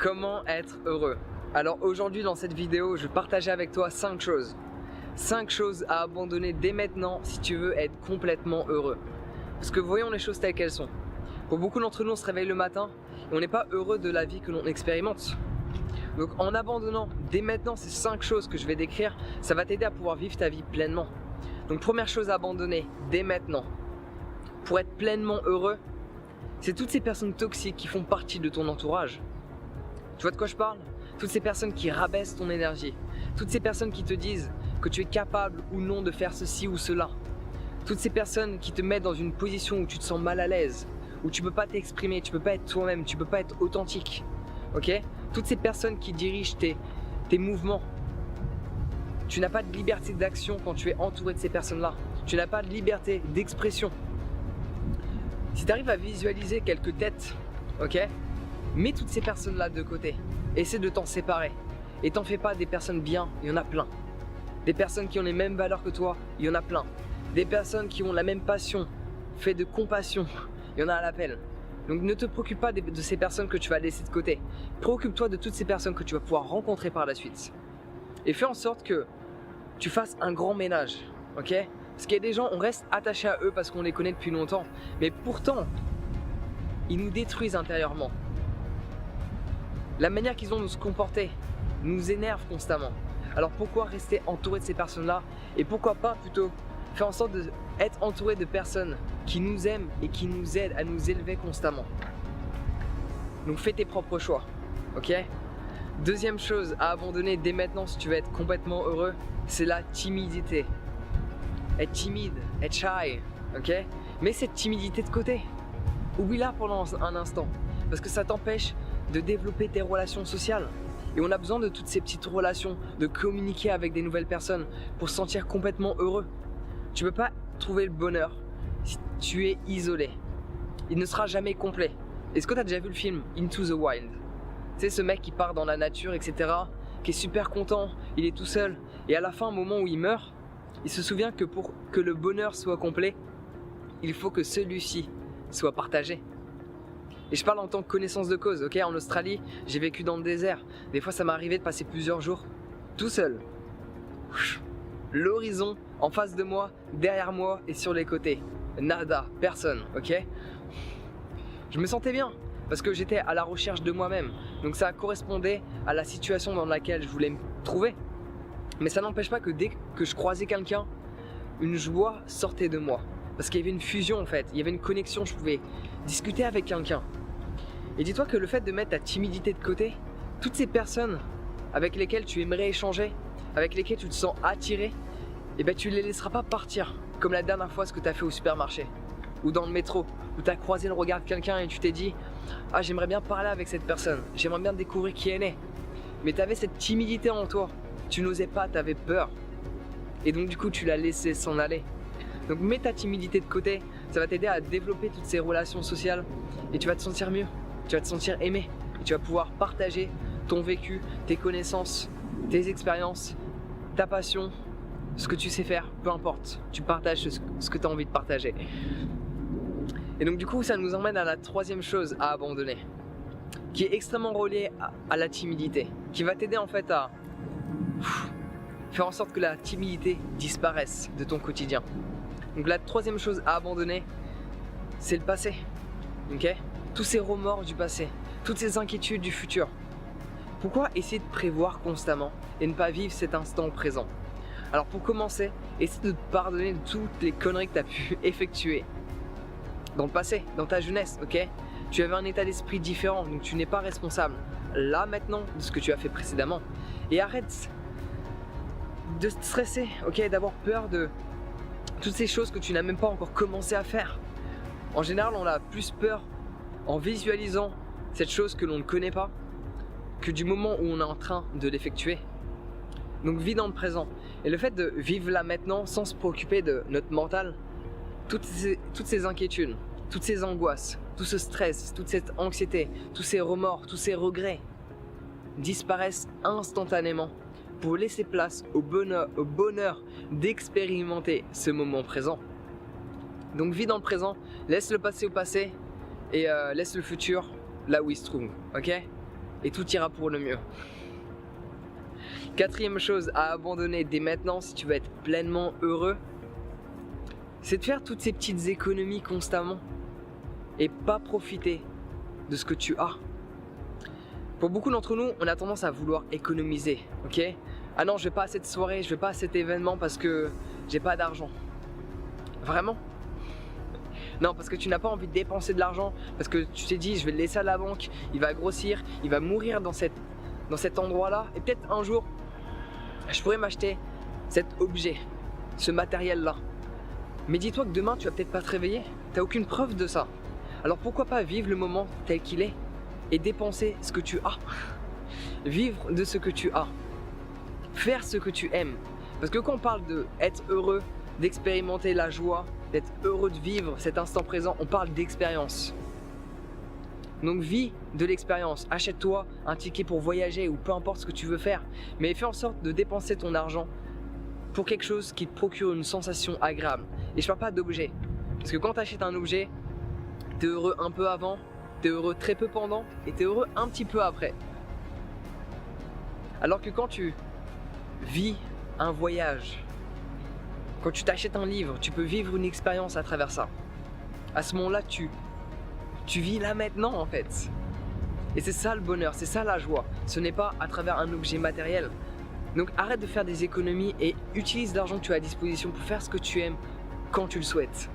Comment être heureux? Alors aujourd'hui dans cette vidéo, je vais partager avec toi 5 choses. 5 choses à abandonner dès maintenant si tu veux être complètement heureux. Parce que voyons les choses telles qu'elles sont. Pour beaucoup d'entre nous, on se réveille le matin et on n'est pas heureux de la vie que l'on expérimente. Donc en abandonnant dès maintenant ces 5 choses que je vais décrire, ça va t'aider à pouvoir vivre ta vie pleinement. Donc première chose à abandonner dès maintenant, pour être pleinement heureux, c'est toutes ces personnes toxiques qui font partie de ton entourage. Tu vois de quoi je parle? Toutes ces personnes qui rabaissent ton énergie. Toutes ces personnes qui te disent que tu es capable ou non de faire ceci ou cela. Toutes ces personnes qui te mettent dans une position où tu te sens mal à l'aise, où tu peux pas t'exprimer, tu peux pas être toi-même, tu peux pas être authentique. Ok? Toutes ces personnes qui dirigent tes mouvements. Tu n'as pas de liberté d'action quand tu es entouré de ces personnes-là. Tu n'as pas de liberté d'expression. Si tu arrives à visualiser quelques têtes, ok? Mets toutes ces personnes-là de côté. Essaie de t'en séparer. Et t'en fais pas des personnes bien, il y en a plein. Des personnes qui ont les mêmes valeurs que toi, il y en a plein. Des personnes qui ont la même passion, fait de compassion, il y en a à l'appel. Donc ne te préoccupe pas de ces personnes que tu vas laisser de côté. Préoccupe-toi de toutes ces personnes que tu vas pouvoir rencontrer par la suite. Et fais en sorte que tu fasses un grand ménage, ok? Parce qu'il y a des gens, on reste attaché à eux parce qu'on les connaît depuis longtemps. Mais pourtant, ils nous détruisent intérieurement. La manière qu'ils ont de se comporter nous énerve constamment. Alors pourquoi rester entouré de ces personnes-là? Et pourquoi pas plutôt faire en sorte d'être entouré de personnes qui nous aiment et qui nous aident à nous élever constamment. Donc fais tes propres choix, ok? Deuxième chose à abandonner dès maintenant si tu veux être complètement heureux, c'est la timidité. Être timide, être shy, ok? Mets cette timidité de côté. Oublie-la pendant un instant, parce que ça t'empêche de développer tes relations sociales. Et on a besoin de toutes ces petites relations, de communiquer avec des nouvelles personnes pour se sentir complètement heureux. Tu ne peux pas trouver le bonheur si tu es isolé. Il ne sera jamais complet. Est-ce que tu as déjà vu le film Into the Wild? Tu sais, ce mec qui part dans la nature, etc., qui est super content, il est tout seul. Et à la fin, au moment où il meurt, il se souvient que pour que le bonheur soit complet, il faut que celui-ci soit partagé. Et je parle en tant que connaissance de cause, ok? En Australie, j'ai vécu dans le désert. Des fois, ça m'est arrivé de passer plusieurs jours tout seul. L'horizon en face de moi, derrière moi et sur les côtés. Nada, personne, ok? Je me sentais bien parce que j'étais à la recherche de moi-même. Donc ça correspondait à la situation dans laquelle je voulais me trouver. Mais ça n'empêche pas que dès que je croisais quelqu'un, une joie sortait de moi. Parce qu'il y avait une fusion en fait, il y avait une connexion, je pouvais discuter avec quelqu'un. Et dis-toi que le fait de mettre ta timidité de côté, toutes ces personnes avec lesquelles tu aimerais échanger, avec lesquelles tu te sens attiré, et ben tu ne les laisseras pas partir. Comme la dernière fois ce que tu as fait au supermarché, ou dans le métro, où tu as croisé le regard de quelqu'un et tu t'es dit « Ah, j'aimerais bien parler avec cette personne, j'aimerais bien découvrir qui elle est. » Mais tu avais cette timidité en toi, tu n'osais pas, tu avais peur. Et donc du coup tu l'as laissé s'en aller. Donc mets ta timidité de côté, ça va t'aider à développer toutes ces relations sociales et tu vas te sentir mieux, tu vas te sentir aimé et tu vas pouvoir partager ton vécu, tes connaissances, tes expériences, ta passion, ce que tu sais faire, peu importe, tu partages ce que tu as envie de partager. Et donc du coup ça nous emmène à la troisième chose à abandonner, qui est extrêmement reliée à la timidité, qui va t'aider en fait à faire en sorte que la timidité disparaisse de ton quotidien. Donc la troisième chose à abandonner, c'est le passé, ok? Tous ces remords du passé, toutes ces inquiétudes du futur. Pourquoi essayer de prévoir constamment et ne pas vivre cet instant présent? Alors pour commencer, essaie de te pardonner de toutes les conneries que tu as pu effectuer dans le passé, dans ta jeunesse, ok? Tu avais un état d'esprit différent, donc tu n'es pas responsable là maintenant de ce que tu as fait précédemment. Et arrête de te stresser, ok? D'avoir peur de toutes ces choses que tu n'as même pas encore commencé à faire. En général, on a plus peur en visualisant cette chose que l'on ne connaît pas que du moment où on est en train de l'effectuer. Donc vis dans le présent. Et le fait de vivre là maintenant sans se préoccuper de notre mental, toutes ces inquiétudes, toutes ces angoisses, tout ce stress, toute cette anxiété, tous ces remords, tous ces regrets disparaissent instantanément pour laisser place au bonheur d'expérimenter ce moment présent. Donc vis dans le présent, laisse le passé au passé et laisse le futur là où il se trouve, ok? et tout ira pour le mieux. Quatrième chose à abandonner dès maintenant si tu veux être pleinement heureux, c'est de faire toutes ces petites économies constamment et pas profiter de ce que tu as. Pour beaucoup d'entre nous, on a tendance à vouloir économiser, ok? Ah non, je vais pas à cette soirée, je vais pas à cet événement parce que j'ai pas d'argent. Vraiment? Non, parce que tu n'as pas envie de dépenser de l'argent, parce que tu t'es dit je vais le laisser à la banque, il va grossir, il va mourir dans cet endroit-là, et peut-être un jour, je pourrais m'acheter cet objet, ce matériel-là. Mais dis-toi que demain, tu vas peut-être pas te réveiller, tu n'as aucune preuve de ça. Alors pourquoi pas vivre le moment tel qu'il est et dépenser ce que tu as. Vivre de ce que tu as. Faire ce que tu aimes. Parce que quand on parle d'être heureux, d'expérimenter la joie, d'être heureux de vivre cet instant présent, on parle d'expérience. Donc vis de l'expérience, achète-toi un ticket pour voyager ou peu importe ce que tu veux faire, mais fais en sorte de dépenser ton argent pour quelque chose qui te procure une sensation agréable. Et je parle pas d'objet, parce que quand tu achètes un objet, tu es heureux un peu avant, tu es heureux très peu pendant et tu es heureux un petit peu après. Alors que quand tu vis un voyage, quand tu t'achètes un livre, tu peux vivre une expérience à travers ça. À ce moment-là, tu vis là maintenant en fait. Et c'est ça le bonheur, c'est ça la joie. Ce n'est pas à travers un objet matériel. Donc arrête de faire des économies et utilise l'argent que tu as à disposition pour faire ce que tu aimes quand tu le souhaites.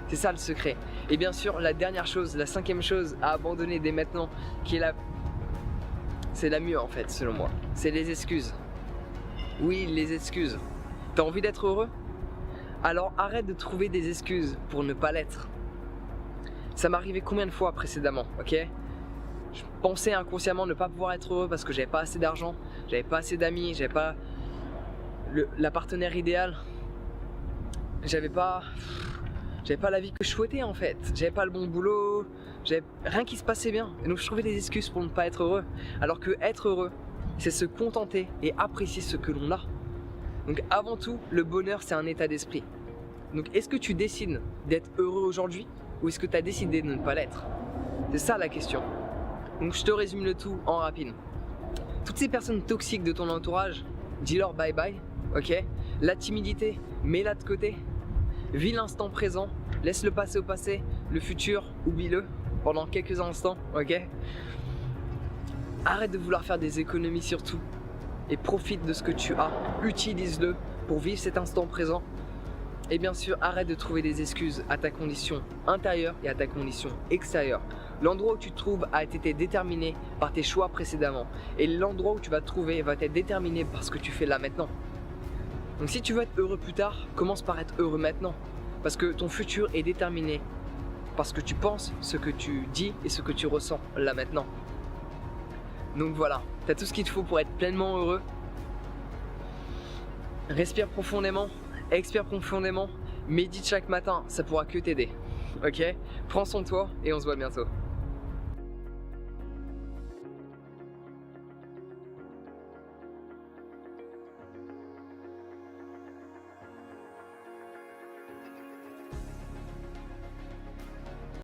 C'est ça le secret. Et bien sûr, la dernière chose, la cinquième chose à abandonner dès maintenant, c'est la mieux en fait selon moi. C'est les excuses. Oui, les excuses. T'as envie d'être heureux? Alors arrête de trouver des excuses pour ne pas l'être. Ça m'arrivait combien de fois précédemment, ok? Je pensais inconsciemment ne pas pouvoir être heureux parce que j'avais pas assez d'argent, j'avais pas assez d'amis, j'avais pas la partenaire idéale, j'avais pas la vie que je souhaitais en fait, j'avais pas le bon boulot, j'avais rien qui se passait bien. Et donc je trouvais des excuses pour ne pas être heureux. Alors que être heureux, c'est se contenter et apprécier ce que l'on a. Donc avant tout, le bonheur c'est un état d'esprit. Donc est-ce que tu décides d'être heureux aujourd'hui ou est-ce que tu as décidé de ne pas l'être? C'est ça la question. Donc je te résume le tout en rapide. Toutes ces personnes toxiques de ton entourage, dis-leur bye bye, ok? La timidité, mets-la de côté. Vis l'instant présent, laisse-le passer au passé, le futur, oublie-le pendant quelques instants, ok? Arrête de vouloir faire des économies sur tout et profite de ce que tu as, utilise-le pour vivre cet instant présent. Et bien sûr, arrête de trouver des excuses à ta condition intérieure et à ta condition extérieure. L'endroit où tu te trouves a été déterminé par tes choix précédemment. Et l'endroit où tu vas te trouver va être déterminé par ce que tu fais là maintenant. Donc si tu veux être heureux plus tard, commence par être heureux maintenant. Parce que ton futur est déterminé par ce que tu penses, ce que tu dis et ce que tu ressens là maintenant. Donc voilà, tu as tout ce qu'il te faut pour être pleinement heureux. Respire profondément. Expire profondément, médite chaque matin, ça pourra que t'aider. Ok? Prends soin de toi et on se voit bientôt.